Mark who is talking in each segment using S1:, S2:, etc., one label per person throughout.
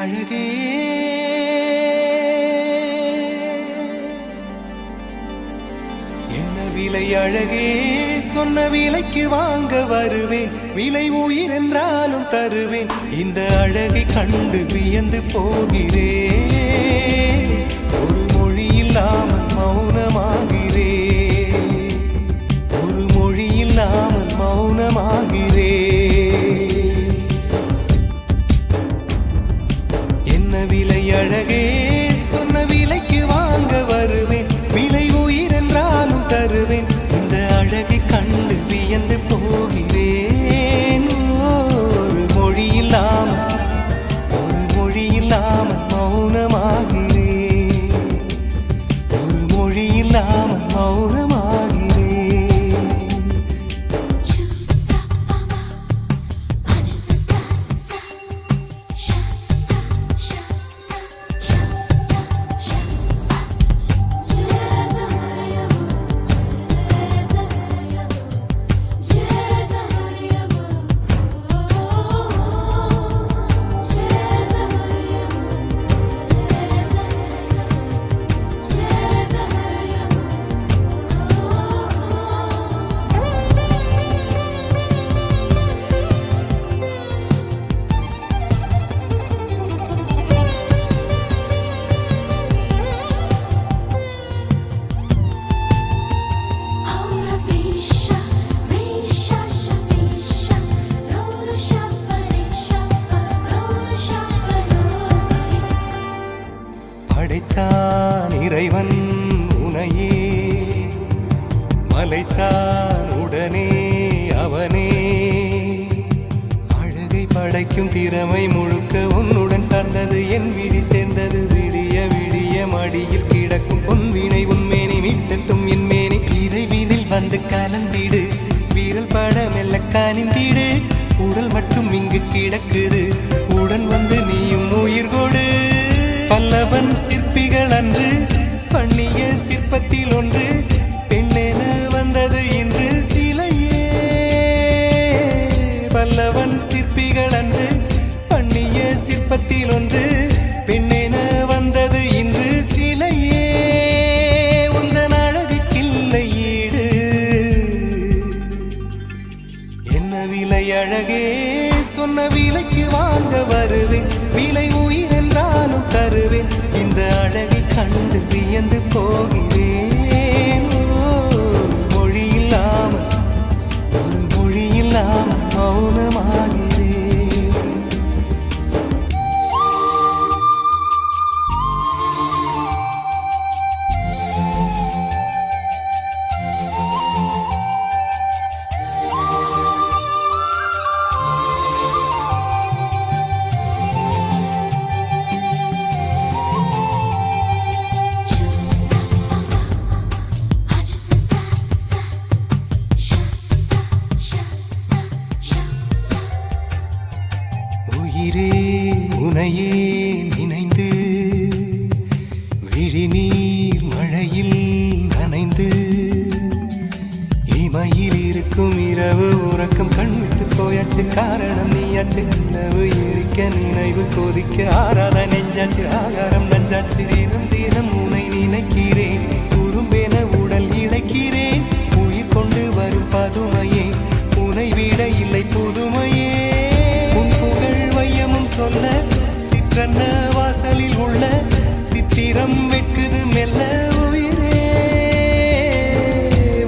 S1: அழகே என்ன விலை அழகே சொன்ன விலைக்கு வாங்க வருவேன் விலை உயிர் என்றாலும் தருவேன் இந்த அழகை கண்டு வியந்து போகிறேன் ஒரு மொழி இல்லாமல் மௌனமாகிறேன் ஒரு மொழி இல்லாமல் மௌனமாகிறேன் என்ன விலை அழகே சொன்ன விலைக்கு வாங்க வருவேன் விலை உயிர் என்றாலும் தருவேன் இந்த அழகை கண்டு வியந்து போகிறேன் ஒரு மொழி இல்லாமல் மௌனமாகிறேன் ஒரு மொழி இல்லாமல் மௌனமாகிறேன் படைத்தான் இறைவன் உனையே மலைத்தான் உடனே அவனே அழகை படைக்கும் திறமை முழுக்க உன்னுடன் சார்ந்தது என் விழி சேர்ந்தது விடிய விடிய மடியில் கிடக்கும் பொன்வினை உன்மேனி மீட்டட்டும் என் மேனி இறைவினில் வந்து கலந்திடு வீரல் பட மெல்ல காணிந்திடு உடல் மட்டும் இங்கு கிடக்குது உடன் வந்து நீயும் உயிர் கொடு பல்லவன் சிற்பிகள் அன்று பண்ணிய சிற்பத்தில் ஒன்று பெண்ணென வந்தது இன்று சிலையே பல்லவன் சிற்பிகள் அன்று பண்ணிய சிற்பத்தில் ஒன்று பெண்ணென வந்தது இன்று சிலையே உந்தன் அழகுக்கில்லை ஈடு என்ன விலை அழகே சொன்ன விலைக்கு வாங்க வருவேன் விலை உயிர் என்றாலும் தருவேன் இந்த அழகை கண்டு வியந்து போகிறேன் மொழி இல்லாமல் ஒரு மொழி இல்லாமல் மௌனமாகிறேன் உயிரே உனையே நினைந்து விழிநீர் மழையில் நனைந்து இமையில் இருக்கும் இரவு உறக்கம் கண்விட்டு போயாச்சு காரணம் நீயாச்சு நிலவு எரிக்க நினைவு கொதிக்க ஆறாத நெஞ்சாச்சு ஆகாரம் நஞ்சாச்சு தினம் தினம் உனை நினைக்கிறேன் குறும்பென உடல் இழைக்கிறேன் உயிர் கொண்டு வரும் பதுமையே உனை விட இல்லை புதுமையே சொல்ல சிற்றன்ன வாசலில் உள்ள சித்திரம் வெட்குது மெல்ல உயிரே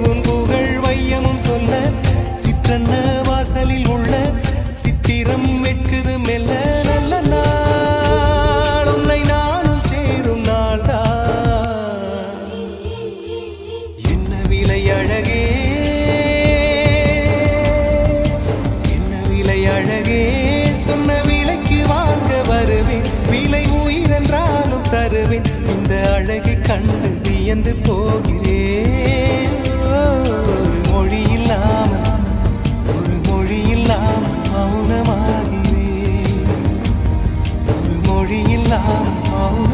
S1: உன் புகழ் வையமும் சொல்ல சிற்றன்ன வாசலில் உள்ள சித்திரம் வெட்குது மெல்ல நல்ல நாள் உன்னை நானும் சேரும் நாள்தான் என்ன விலை அழகே என்ன விலை அழகே சொன்ன வருவேன் விலை உயிர் என்றாலும் தருவேன் இந்த அழகை கண்டு வியந்து போகிறேன் ஒரு மொழி இல்லாமல் மௌனமாகிறேன் ஒரு மொழி இல்லாமல் மௌன